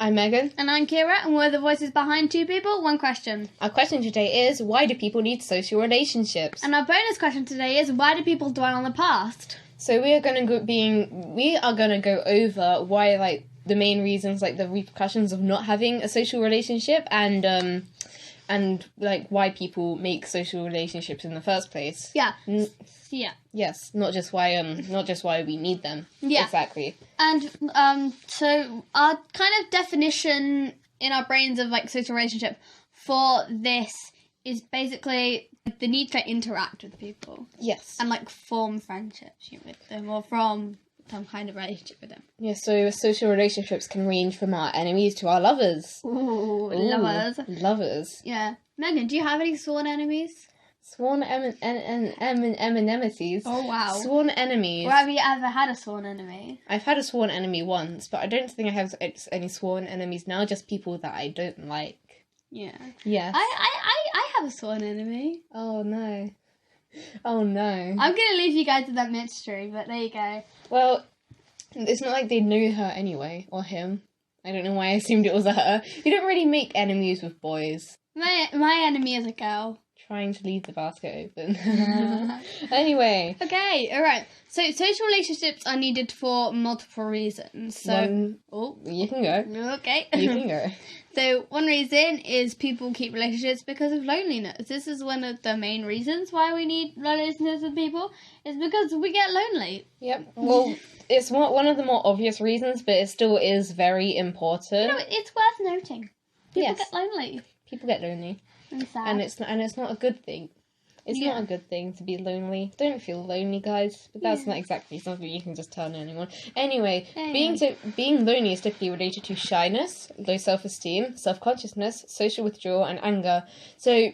I'm Megan. And I'm Kira, and we're the voices behind Two People, One Question. Our question today is, why do people need social relationships? And our bonus question today is, why do people dwell on the past? So we are gonna go over why, like, the main reasons, like the repercussions of not having a social relationship, and like why people make social relationships in the first place. Yeah. Yeah. Yes, not just why we need them. Yeah. Exactly. And so our kind of definition in our brains of like social relationship for this is basically the need to interact with people. Yes. And like form friendships with them or from some kind of relationship with them. Yeah, so social relationships can range from our enemies to our lovers. Ooh, lovers. Lovers. Yeah. Megan, do you have any sworn enemies? Sworn enmities. Oh, wow. Sworn enemies. Or have you ever had a sworn enemy? I've had a sworn enemy once, but I don't think I have any sworn enemies now, just people that I don't like. Yeah. Yes. I have a sworn enemy. Oh, no. Oh, no. I'm going to leave you guys with that mystery, but there you go. Well, it's not like they knew her anyway, or him. I don't know why I assumed it was a her. You don't really make enemies with boys. My enemy is a girl. Trying to leave the basket open. Anyway. Okay, alright. So social relationships are needed for multiple reasons. So you can go. Okay. You can go. So one reason is people keep relationships because of loneliness. This is one of the main reasons why we need relationships with people, is because we get lonely. Yep. Well, it's one of the more obvious reasons, but it still is very important. You know, it's worth noting. People get lonely. People get lonely. And sad. And it's not a good thing. It's not a good thing to be lonely. Don't feel lonely, guys. But that's not exactly something you can just turn anyone. Anyway, being lonely is typically related to shyness, low self-esteem, self-consciousness, social withdrawal, and anger. So,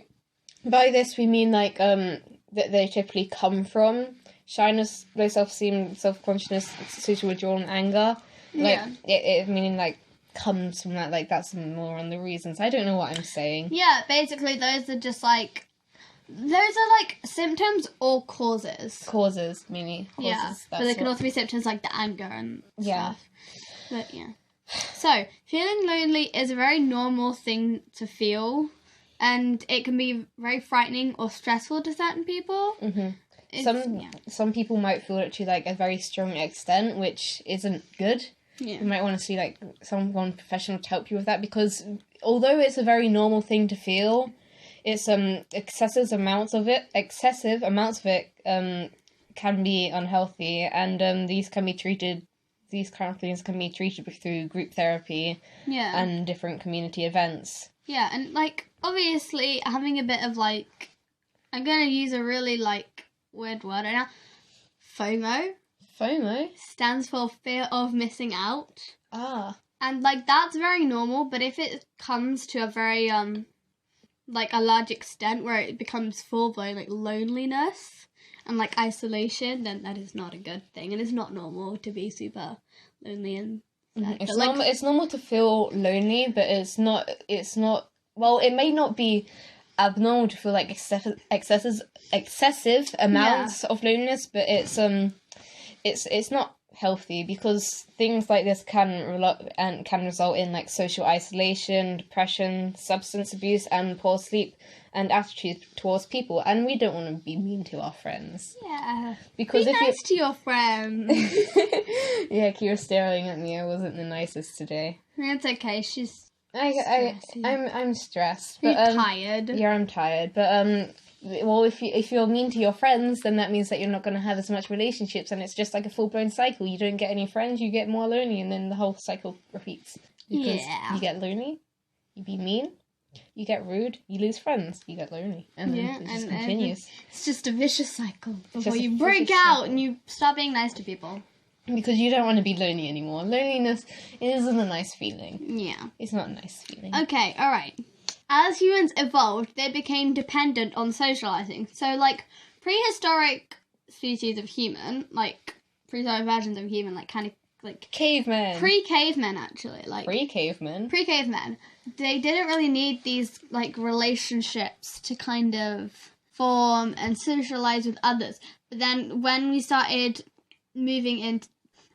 by this we mean like that they typically come from shyness, low self-esteem, self-consciousness, social withdrawal, and anger. Like it meaning like comes from that. Like that's more on the reasons. I don't know what I'm saying. Yeah, basically those are just like. Those are like symptoms or causes. Causes, meaning. Causes, yeah, but they can also be symptoms like the anger and stuff. But yeah. So, feeling lonely is a very normal thing to feel, and it can be very frightening or stressful to certain people. Mm-hmm. Some people might feel it to like a very strong extent, which isn't good. Yeah. You might want to see like someone professional to help you with that, because although it's a very normal thing to feel, it's excessive amounts of it can be unhealthy, and these kind of things can be treated through group therapy and different community events. Yeah, and like obviously having a bit of like, I'm gonna use a really like weird word right now. FOMO stands for fear of missing out. And like that's very normal, but if it comes to a very like a large extent where it becomes full-blown like loneliness and like isolation, then that is not a good thing, and it's not normal to be super lonely and sad. It's normal to feel lonely, but it's not well, it may not be abnormal to feel like excessive amounts of loneliness, but it's not healthy, because things like this can result in like social isolation, depression, substance abuse, and poor sleep and attitude towards people. And we don't want to be mean to our friends. Yeah, because be nice to your friends. Yeah, Kira's staring at me. I wasn't the nicest today. It's okay. She's. I'm stressed. But, you're tired. Yeah, I'm tired. But well, if you're mean to your friends, then that means that you're not going to have as much relationships, and it's just like a full-blown cycle. You don't get any friends, you get more lonely, and then the whole cycle repeats. Because you get lonely, you be mean, you get rude, you lose friends, you get lonely, and then it just continues. It's just a vicious cycle before you break out and you stop being nice to people. Because you don't want to be lonely anymore. Loneliness isn't a nice feeling. Yeah. It's not a nice feeling. Okay, alright. As humans evolved, they became dependent on socializing. So, like, prehistoric species of human, like, prehistoric versions of human, like, kind of, like... Cavemen. Pre-cavemen, actually. Like Pre-cavemen. Pre-cavemen. They didn't really need these, like, relationships to kind of form and socialize with others. But then when we started moving into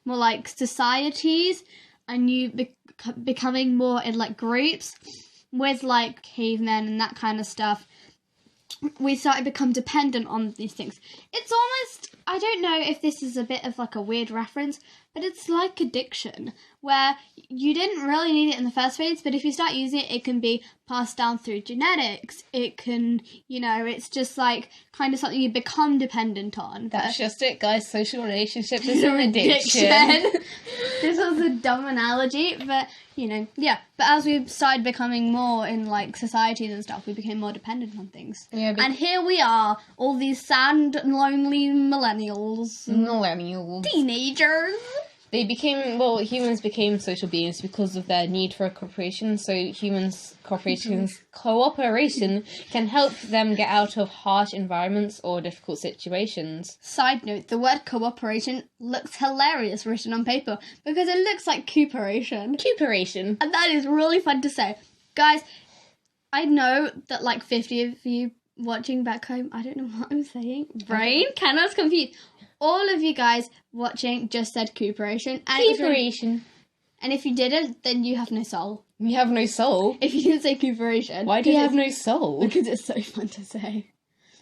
more, like, societies, and becoming more in like groups with like cavemen and that kind of stuff, we started to become dependent on these things. It's almost, I don't know if this is a bit of like a weird reference, but it's like addiction, where you didn't really need it in the first place, but if you start using it, it can be passed down through genetics. It can, it's just like kind of something you become dependent on. That's just it, guys. Social relationships is an addiction. This was a dumb analogy, but yeah. But as we started becoming more in like societies and stuff, we became more dependent on things. Yeah, and here we are, all these sad and lonely millennials. Teenagers. Humans became social beings because of their need for a cooperation. So cooperation can help them get out of harsh environments or difficult situations. Side note, the word cooperation looks hilarious written on paper because it looks like cooperation. Cooperation. And that is really fun to say. Guys, I know that like 50 of you watching back home, I don't know what I'm saying. Brain? I was confused. All of you guys watching just said cooperation. Cooperation. And if you didn't, then you have no soul. You have no soul? If you didn't say cooperation. Why do you have no soul? Because it's so fun to say.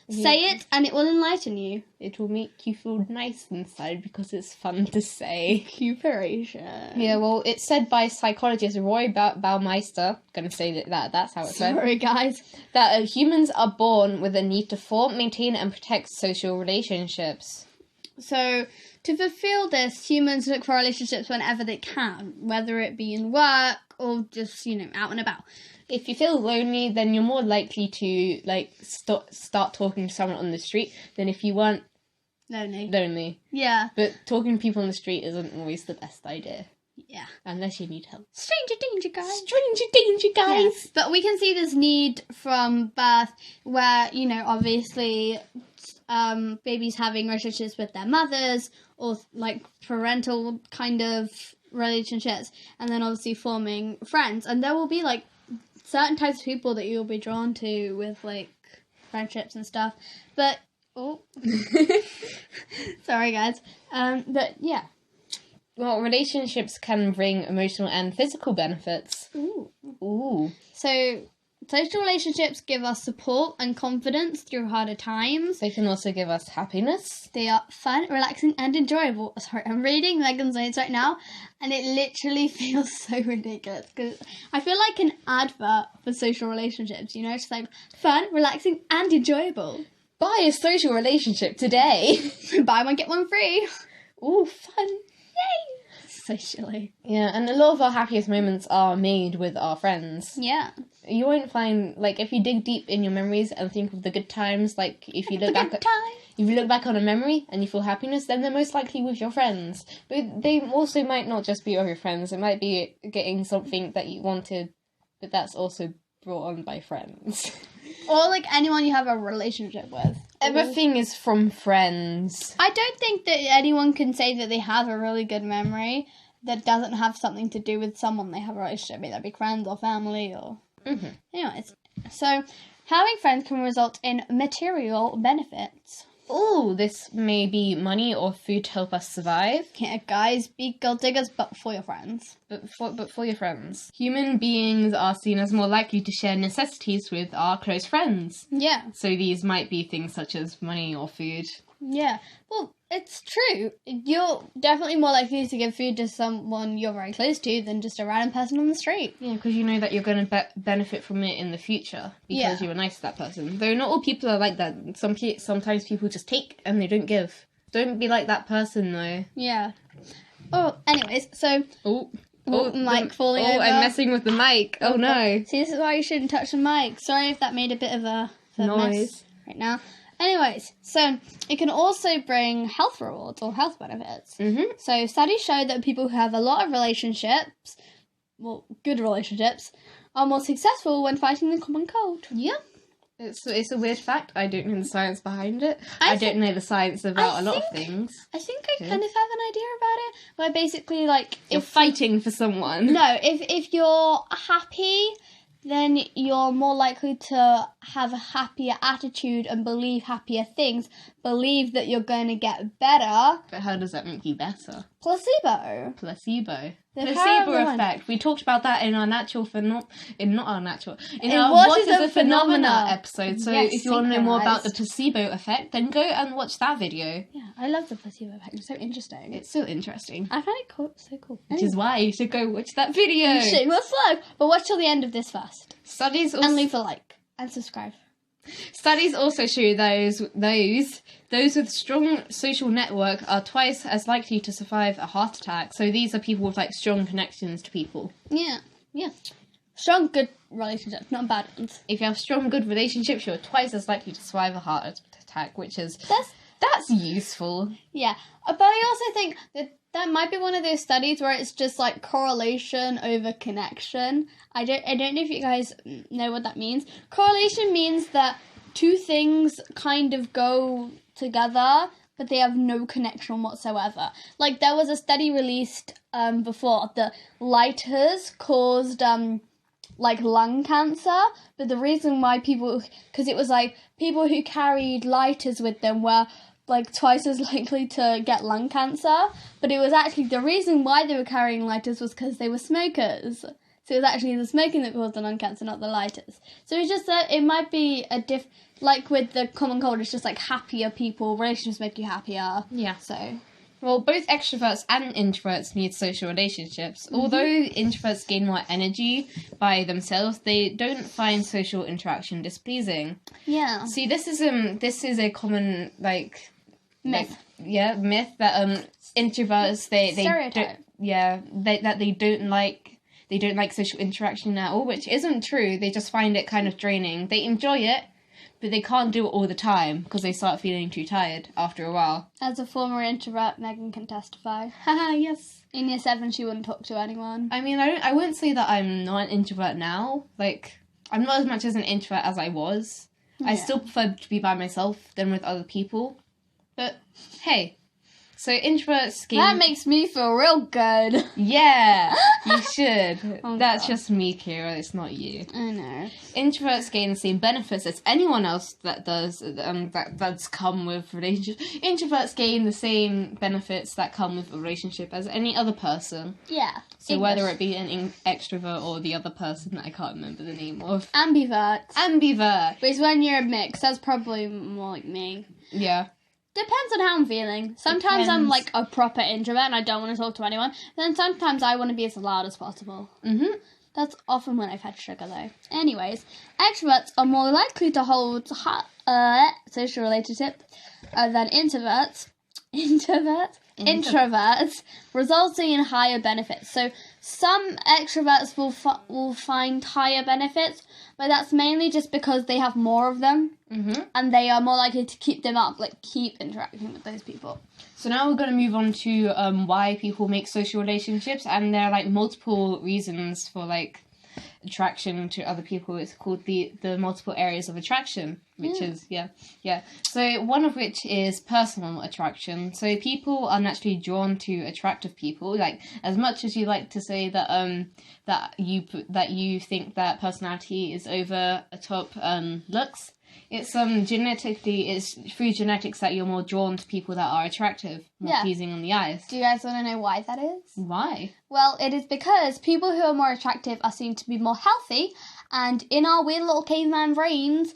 Yeah. Say it and it will enlighten you. It will make you feel nice inside because it's fun to say. Cooperation. Yeah, well, it's said by psychologist Roy Baumeister. Gonna say that's how it's said. Sorry, guys. That humans are born with a need to form, maintain, and protect social relationships. So, to fulfill this, humans look for relationships whenever they can, whether it be in work or just, out and about. If you feel lonely, then you're more likely to, start talking to someone on the street than if you weren't lonely. Yeah. But talking to people on the street isn't always the best idea. Yeah. Unless you need help. Stranger danger, guys. Stranger danger, guys. Yeah. But we can see this need from birth where, obviously babies having relationships with their mothers or like parental kind of relationships, and then obviously forming friends. And there will be like certain types of people that you'll be drawn to with like friendships and stuff. But sorry guys. But yeah. Well, relationships can bring emotional and physical benefits. Ooh. So, social relationships give us support and confidence through harder times. They can also give us happiness. They are fun, relaxing, and enjoyable. Sorry, I'm reading Megan's notes right now, and it literally feels so ridiculous. Because I feel like an advert for social relationships, It's like fun, relaxing, and enjoyable. Buy a social relationship today. Buy one, get one free. Ooh, fun. Yay! Socially. Yeah, and a lot of our happiest moments are made with our friends. Yeah. You won't find, if you dig deep in your memories and think of the good times, if you look back on a memory and you feel happiness, then they're most likely with your friends. But they also might not just be with your friends. It might be getting something that you wanted, but that's also brought on by friends. Or anyone you have a relationship with. Everything is from friends. I don't think that anyone can say that they have a really good memory that doesn't have something to do with someone they have a relationship with. That'd be friends or family or... Mm-hmm. Anyways, so having friends can result in material benefits. Ooh, this may be money or food to help us survive. Yeah, guys, be gold diggers, but for your friends. But for your friends. Human beings are seen as more likely to share necessities with our close friends. Yeah. So these might be things such as money or food. Yeah. Well, it's true. You're definitely more likely to give food to someone you're very close to than just a random person on the street. Yeah, because you know that you're going to benefit from it in the future because you were nice to that person. Though not all people are like that. Sometimes people just take and they don't give. Don't be like that person, though. Yeah. Oh, anyways, so... mic falling over. I'm messing with the mic. Oh, no. See, this is why you shouldn't touch the mic. Sorry if that made a bit of a noise mess right now. Anyways, so it can also bring health rewards or health benefits. Mm-hmm. So studies show that people who have a lot of relationships, good relationships, are more successful when fighting the common cold. Yeah. It's a weird fact. I don't know the science behind it. I don't know the science about a lot of things. I think I kind of have an idea about it. Where basically, you're fighting for someone. No, if you're happy, then you're more likely to have a happier attitude and believe happier things. Believe that you're going to get better. But how does that make you better? Placebo. Placebo. Placebo effect. We talked about that in our what is a phenomena episode. So if you want to know more about the placebo effect, then go and watch that video. Yeah, I love the placebo effect. It's so interesting. I find it so cool. Which is why you should go watch that video. Shameless plug. But watch till the end of this first. Studies also... And leave a like and subscribe. Studies also show those with strong social network are twice as likely to survive a heart attack. So these are people with like strong connections to people. Yeah. Strong, good relationships, not bad ones. If you have strong, good relationships, you're twice as likely to survive a heart attack, which is that's useful. Yeah, but I also think that might be one of those studies where it's just like correlation over connection. I don't know if you guys know what that means. Correlation means that two things kind of go together, but they have no connection whatsoever. Like, there was a study released before that lighters caused like lung cancer, but the reason why because it was like people who carried lighters with them were like twice as likely to get lung cancer, but it was actually the reason why they were carrying lighters was because they were smokers. So it was actually the smoking that caused the lung cancer, not the lighters. So it's just that it might be like with the common cold, it's just like happier people, relationships make you happier. Yeah. So, well, both extroverts and introverts need social relationships. Mm-hmm. Although introverts gain more energy by themselves, they don't find social interaction displeasing. Yeah. See, this is a common like myth. Myth that introverts they stereotype. They don't like social interaction at all, which isn't true. They just find it kind of draining. They enjoy it, but they can't do it all the time because they start feeling too tired after a while. As a former introvert, Megan can testify. Haha, yes. In year 7, she wouldn't talk to anyone. I mean, I wouldn't say that I'm not an introvert now. Like, I'm not as much as an introvert as I was. Yeah. I still prefer to be by myself than with other people. But, hey. So introverts gain... That makes me feel real good. Yeah, you should. That's just me, Kira. It's not you. I know. Introverts gain the same benefits as anyone else that does. That's come with relationships. Introverts gain the same benefits that come with a relationship as any other person. Yeah. So English. Whether it be an extrovert or the other person that I can't remember the name of. Ambivert. But it's when you're a mix. That's probably more like me. Yeah. Depends on how I'm feeling. Sometimes I'm like a proper introvert and I don't want to talk to anyone. Then sometimes I want to be as loud as possible. Mm-hmm. That's often when I've had sugar, though. Anyways, extroverts are more likely to hold social relationships than introverts. Introverts, resulting in higher benefits. So some extroverts will find higher benefits, but that's mainly just because they have more of them, and they are more likely to keep them up, like keep interacting with those people. So now we're going to move on to why people make social relationships, and there are like multiple reasons for like attraction to other people. It's called the multiple areas of attraction, which is so one of which is personal attraction. So people are naturally drawn to attractive people. Like, as much as you like to say that that you think that personality is over a top looks, it's it's through genetics that you're more drawn to people that are attractive, more pleasing on the eyes. Do you guys want to know why that is? Why? Well, it is because people who are more attractive are seen to be more healthy, and in our weird little caveman brains,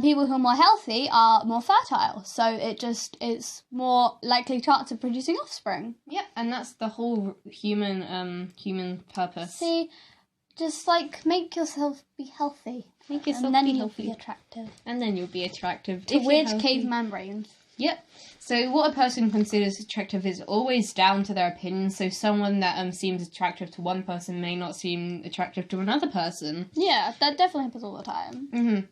people who are more healthy are more fertile. So it's more likely chance of producing offspring. Yep, and that's the whole human purpose. See, just like make yourself be healthy. Make yourself and then be you'll healthy. Be attractive. And then you'll be attractive. To weird caveman brains. Yep. So what a person considers attractive is always down to their opinion. So someone that seems attractive to one person may not seem attractive to another person. Yeah, that definitely happens all the time. Mm-hmm.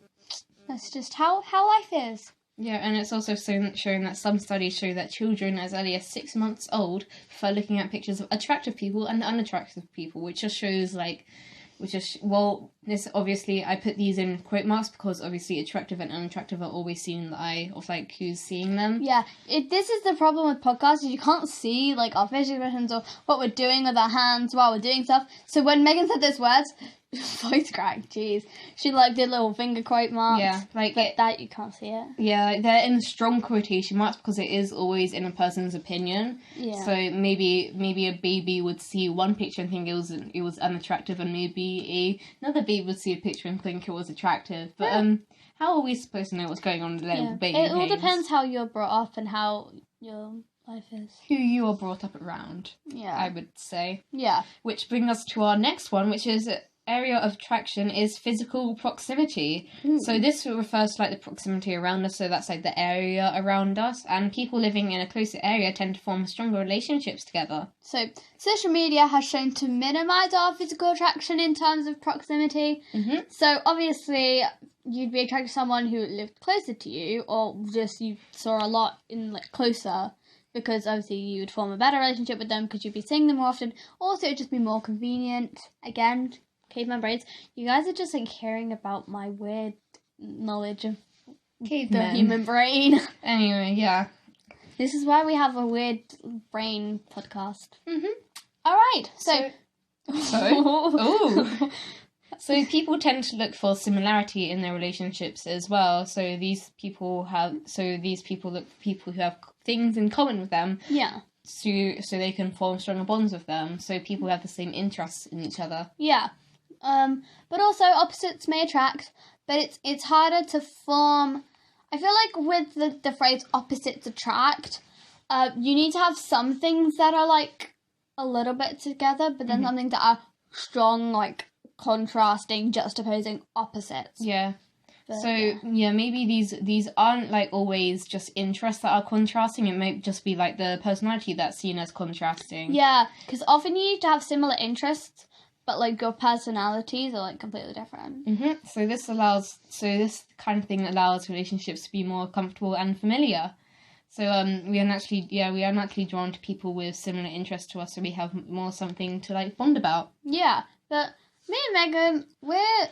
That's just how life is. Yeah, and it's also shown that some studies show that children as early as 6 months old prefer looking at pictures of attractive people and unattractive people, which just shows This, obviously, I put these in quote marks because, obviously, attractive and unattractive are always seen in the eye of, like, who's seeing them. Yeah, this is the problem with podcasts, is you can't see, like, our facial expressions or what we're doing with our hands while we're doing stuff. So when Megan said those words, voice crack, jeez. She, like, did little finger quote marks. Yeah, like... But that, you can't see it. Yeah, like, they're in strong quotation marks because it is always in a person's opinion. Yeah. So maybe a baby would see one picture and think it was unattractive, and maybe another baby would see a picture and think it was attractive. But how are we supposed to know what's going on in the little baby It all brains? depends how you're brought up and how your life is. Who you are brought up around, Yeah. I would say. Yeah. Which brings us to our next one, which is... area of attraction is physical proximity. So this refers to like the proximity around us, so that's like the area around us, and people living in a closer area tend to form stronger relationships together. So social media has shown to minimise our physical attraction in terms of proximity. So obviously you'd be attracted to someone who lived closer to you, or just you saw a lot in like closer, because obviously you would form a better relationship with them because you'd be seeing them more often. Also, it'd just be more convenient. Again, caveman brains. You guys are just like hearing about my weird knowledge of the human brain. Anyway, yeah. This is why we have a weird brain podcast. Alright, so So people tend to look for similarity in their relationships as well. So these people look for people who have things in common with them. Yeah. So they can form stronger bonds with them. So people have the same interests in each other. Yeah. But also opposites may attract, but it's harder to form. I feel like with the phrase opposites attract, you need to have some things that are like a little bit together, but then some things that are strong, like contrasting, juxtaposing opposites. Yeah. But, so maybe these aren't like always just interests that are contrasting. It might just be like the personality that's seen as contrasting. Yeah, because often you need to have similar interests, but like your personalities are like completely different. So this kind of thing allows relationships to be more comfortable and familiar. So we are naturally drawn to people with similar interests to us, so we have more something to like bond about. Yeah, but me and Megan, we're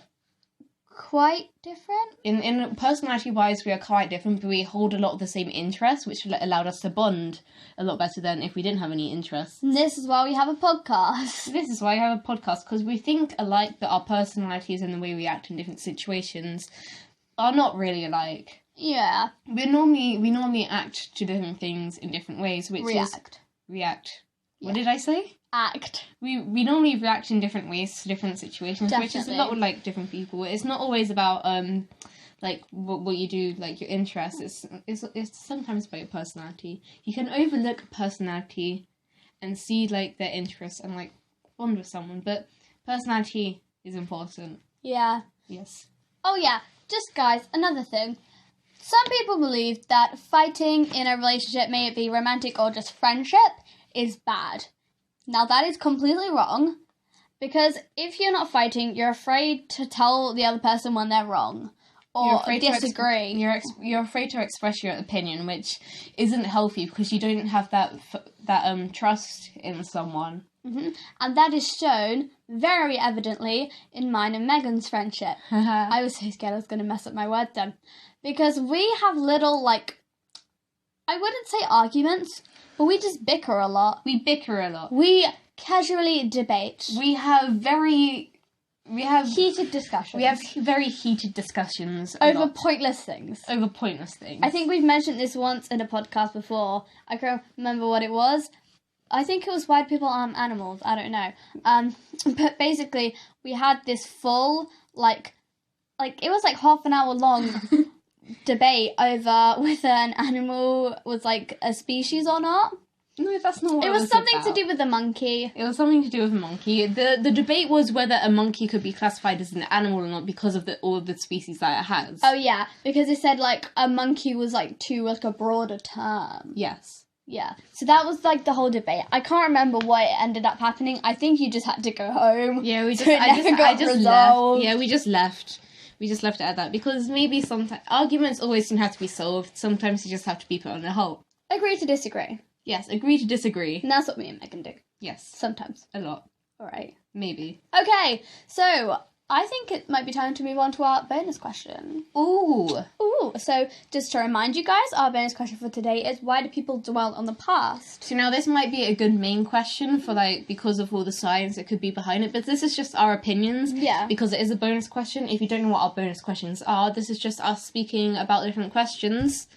quite different. In personality wise, we are quite different, but we hold a lot of the same interests, which allowed us to bond a lot better than if we didn't have any interests. And this is why we have a podcast. This is why I have a podcast, because we think alike, but our personalities and the way we act in different situations are not really alike. Yeah. We normally act to different things in different ways, which react. Yeah. What did I say? Act. We normally react in different ways to different situations, Definitely. which is a lot with like different people. It's not always about like what you do, like your interests. It's sometimes about your personality. You can overlook a personality and see like their interests and like bond with someone, but personality is important. Yeah. Yes. Oh yeah, just guys, another thing. Some people believe that fighting in a relationship, may it be romantic or just friendship, is bad. Now that is completely wrong, because if you're not fighting, you're afraid to tell the other person when they're wrong, or disagree. You're afraid to express your opinion, which isn't healthy because you don't have that trust in someone. And that is shown very evidently in mine and Megan's friendship. I was so scared I was going to mess up my words then. Because we have little, like, I wouldn't say arguments, but we just bicker a lot. We bicker a lot. We casually debate. We have heated discussions. We have very heated discussions. Over pointless things. I think we've mentioned this once in a podcast before. I can't remember what it was. I think it was why people aren't animals. I don't know. But basically, we had this full, like it was like half an hour long debate over whether an animal was like a species or not. No, that's not what it was something to do with a monkey. It was something to do with a monkey. The debate was whether a monkey could be classified as an animal or not because of all the species that it has. Oh yeah, because it said like a monkey was like too like a broader term. Yes. Yeah. So that was like the whole debate. I can't remember what ended up happening. I think you just had to go home. Yeah, I just resolved. left. Yeah, we just left. We just left it at that because maybe sometimes arguments always don't have to be solved. Sometimes you just have to be put on a hold. Agree to disagree. Yes, agree to disagree. And that's what me and Megan do. Yes. Sometimes. A lot. Alright. Maybe. Okay, so I think it might be time to move on to our bonus question. Ooh. So, just to remind you guys, our bonus question for today is, why do people dwell on the past? So now this might be a good main question for, like, because of all the science that could be behind it, but this is just our opinions. Yeah. Because it is a bonus question. If you don't know what our bonus questions are, this is just us speaking about different questions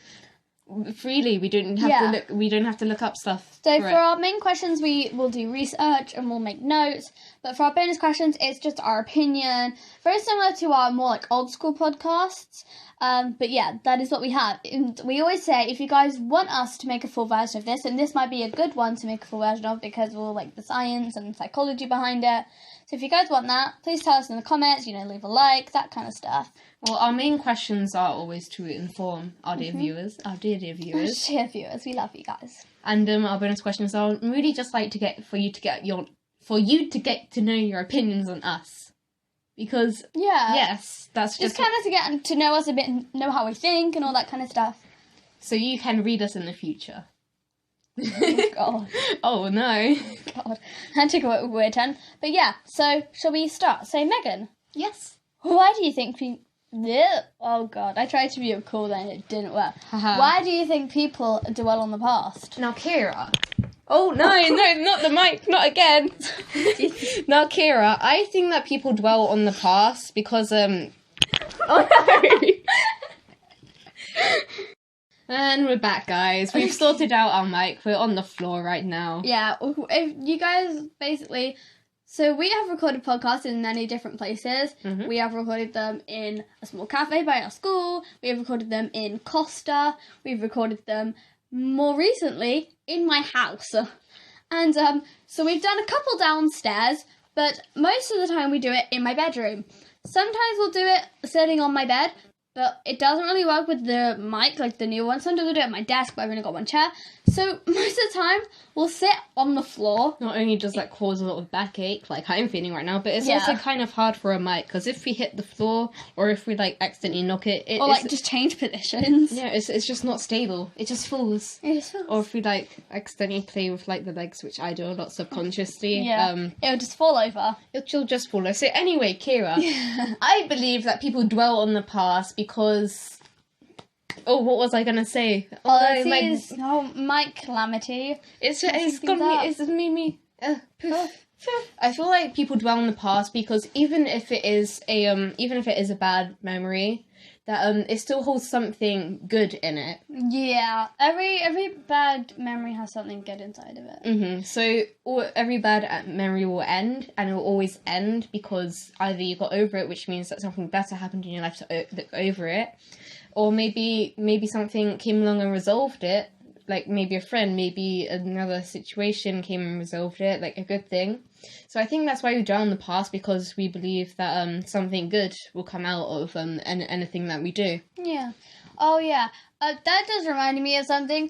freely. We don't have to look up stuff. So for our main questions, we will do research and we'll make notes. But for our bonus questions, it's just our opinion, very similar to our more like old school podcasts. But yeah, that is what we have. And we always say, if you guys want us to make a full version of this, and this might be a good one to make a full version of because we'll like the science and psychology behind it. So if you guys want that, please tell us in the comments, leave a like, that kind of stuff. Well, our main questions are always to inform our dear viewers. Our dear viewers. Dear viewers, we love you guys. And our bonus questions are really just like for you to get to know your opinions on us. Because yes, that's just kind of to get to know us a bit, and know how we think and all that kind of stuff. So you can read us in the future. Oh, God. Oh, no. God. That took a weird turn. But yeah, so shall we start? So, Megan. Yes. Why do you think oh, God. I tried to be cool then, it didn't work. Why do you think people dwell on the past? Now, Kira. Oh, no, not the mic. Not again. Now, Kira, I think that people dwell on the past because, Oh, no. And we're back, guys. We've sorted out our mic. We're on the floor right now. Yeah, if you guys basically... So we have recorded podcasts in many different places. Mm-hmm. We have recorded them in a small cafe by our school. We have recorded them in Costa. We've recorded them more recently in my house. And so we've done a couple downstairs, but most of the time we do it in my bedroom. Sometimes we'll do it sitting on my bed, but it doesn't really work with the mic, like the new one. Sometimes we'll do it at my desk, but I've only got one chair. So most of the time, we'll sit on the floor. Not only does that cause a lot of backache, like I'm feeling right now, but it's also kind of hard for a mic, because if we hit the floor, or if we, like, accidentally knock it... or, like, just change positions. Yeah, it's just not stable. It just falls. Or if we, like, accidentally play with, like, the legs, which I do a lot subconsciously. It'll just fall over. It'll just fall over. So anyway, Kira, I believe that people dwell on the past because... Oh, what was I gonna say? My calamity. It's made me. I feel like people dwell on the past because even if it is a bad memory, that it still holds something good in it. Yeah, every bad memory has something good inside of it. Mm-hmm. So every bad memory will end, and it will always end because either you got over it, which means that something better happened in your life to look over it. Or maybe something came along and resolved it, like maybe a friend, maybe another situation came and resolved it, like a good thing. So I think that's why we dwell on the past, because we believe that something good will come out of anything that we do. Yeah. Oh, yeah. That does remind me of something.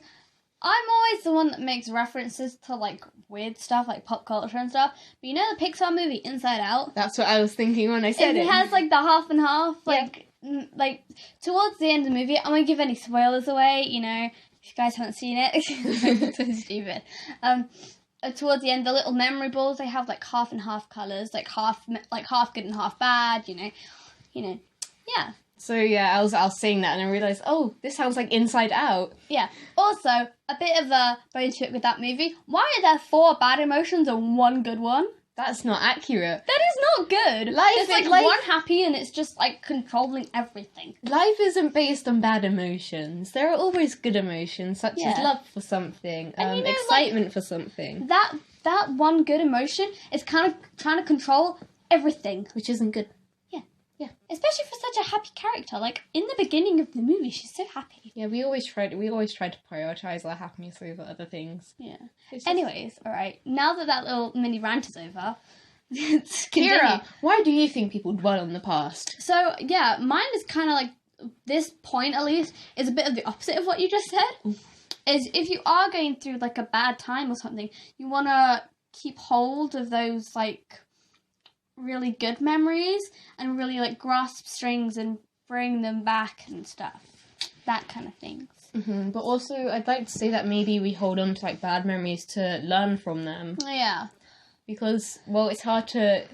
I'm always the one that makes references to, like, weird stuff, like pop culture and stuff. But you know the Pixar movie Inside Out? That's what I was thinking when I said it. It has, like, the half and half, like... Yeah. Like, towards the end of the movie, I won't give any spoilers away, if you guys haven't seen it. It's so stupid. Towards the end, the little memory balls, they have, like, half and half colours, like half good and half bad, yeah. So, yeah, I was saying that, and I realised, oh, this sounds like Inside Out. Yeah. Also, a bit of a bone to it with that movie. Why are there 4 bad emotions and 1 good one? That's not accurate. That is not good. It's like one happy and it's just like controlling everything. Life isn't based on bad emotions. There are always good emotions, such as love for something, excitement for something. That one good emotion is kind of trying to control everything, which isn't good. Yeah. Especially for such a happy character. Like in the beginning of the movie, she's so happy. Yeah, we always try to prioritize our happiness over other things. Yeah. Anyways, all right. Now that little mini rant is over, let's continue. Kira, why do you think people dwell on the past? So yeah, mine is kind of like this point at least is a bit of the opposite of what you just said. Ooh. Is if you are going through like a bad time or something, you want to keep hold of those like really good memories and really like grasp strings and bring them back and stuff, that kind of things. Mm-hmm. But also I'd like to say that maybe we hold on to like bad memories to learn from them. Yeah, because well, it's hard to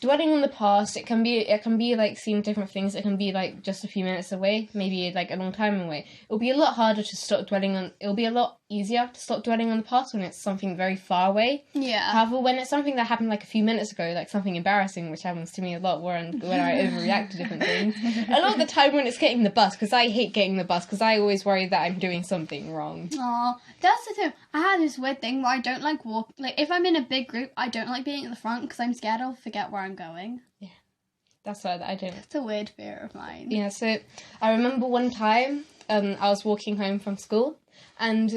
dwelling on the past, it can be like seeing different things. It can be like just a few minutes away, maybe like a long time away. It'll be a lot harder to stop dwelling on. It'll be a lot easier to stop dwelling on the past when it's something very far away. Yeah. However, when it's something that happened like a few minutes ago, like something embarrassing, which happens to me a lot, when I overreact to different things, a lot of the time when it's getting the bus, because I hate getting the bus, because I always worry that I'm doing something wrong. Oh, that's the thing. I have this weird thing where I don't like walk. Like if I'm in a big group, I don't like being at the front because I'm scared I'll forget where I'm going. Yeah, that's why I don't. It's a weird fear of mine. Yeah, so I remember one time I was walking home from school, and